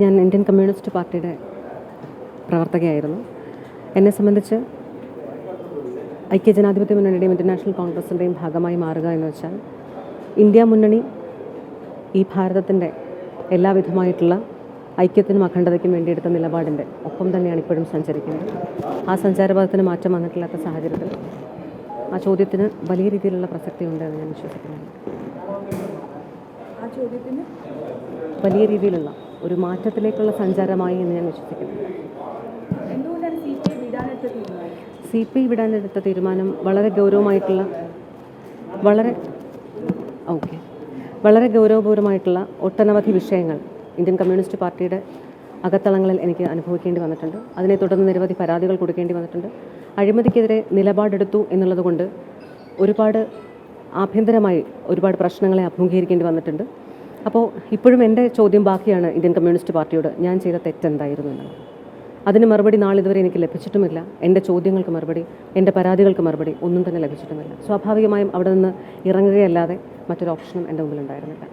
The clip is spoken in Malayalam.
ഞാൻ ഇന്ത്യൻ കമ്മ്യൂണിസ്റ്റ് പാർട്ടിയുടെ പ്രവർത്തകയായിരുന്നു. എന്നെ സംബന്ധിച്ച് ഐക്യജനാധിപത്യ മുന്നണിയുടെയും ഇൻ്റർനാഷണൽ കോൺഗ്രസിൻ്റെയും ഭാഗമായി മാറുക എന്ന് വെച്ചാൽ ഇന്ത്യ മുന്നണി ഈ ഭാരതത്തിൻ്റെ എല്ലാവിധമായിട്ടുള്ള ഐക്യത്തിനും അഖണ്ഡതയ്ക്കും വേണ്ടിയെടുത്ത നിലപാടിൻ്റെ ഒപ്പം തന്നെയാണ് ഇപ്പോഴും സഞ്ചരിക്കുന്നത്. ആ സഞ്ചാരപഥത്തിന് മാറ്റം വന്നിട്ടില്ലാത്ത സാഹചര്യത്തിൽ ആ ചോദ്യത്തിന് വലിയ രീതിയിലുള്ള പ്രസക്തിയുണ്ട് എന്ന് ഞാൻ വിശ്വസിക്കുന്നുണ്ട്. ആ ചോദ്യത്തിന് വലിയ രീതിയിലുള്ള ഒരു മാറ്റത്തിലേക്കുള്ള സഞ്ചാരമായി എന്ന് ഞാൻ വിശ്വസിക്കുന്നു. എന്തുകൊണ്ടാണ് CPI വിടാനെടുത്ത തീരുമാനം? CPI വിടാനെടുത്ത തീരുമാനം വളരെ ഗൗരവപൂർവമായിട്ടുള്ള ഒട്ടനവധി വിഷയങ്ങൾ ഇന്ത്യൻ കമ്മ്യൂണിസ്റ്റ് പാർട്ടിയുടെ അകത്തളങ്ങളിൽ എനിക്ക് അനുഭവിക്കേണ്ടി വന്നിട്ടുണ്ട്. അതിനെ തുടർന്ന് നിരവധി പരാതികൾ കൊടുക്കേണ്ടി വന്നിട്ടുണ്ട്. അഴിമതിക്കെതിരെ നിലപാടെടുത്തു എന്നുള്ളതുകൊണ്ട് ആഭ്യന്തരമായി ഒരുപാട് പ്രശ്നങ്ങളെ അഭിമുഖീകരിക്കേണ്ടി വന്നിട്ടുണ്ട്. അപ്പോൾ ഇപ്പോഴും എൻ്റെ ചോദ്യം ബാക്കിയാണ് ഇന്ത്യൻ കമ്മ്യൂണിസ്റ്റ് പാർട്ടിയോട്, ഞാൻ ചെയ്ത തെറ്റെന്തായിരുന്നു എന്നുള്ളത്. അതിന് മറുപടി നാളിതുവരെ എനിക്ക് ലഭിച്ചിട്ടുമില്ല. എൻ്റെ ചോദ്യങ്ങൾക്ക് മറുപടി, എൻ്റെ പരാതികൾക്ക് മറുപടി ഒന്നും തന്നെ ലഭിച്ചിട്ടുമില്ല. സ്വാഭാവികമായും അവിടെ നിന്ന് ഇറങ്ങുകയല്ലാതെ മറ്റൊരു ഓപ്ഷനും എൻ്റെ മുമ്പിലുണ്ടായിരുന്നില്ല.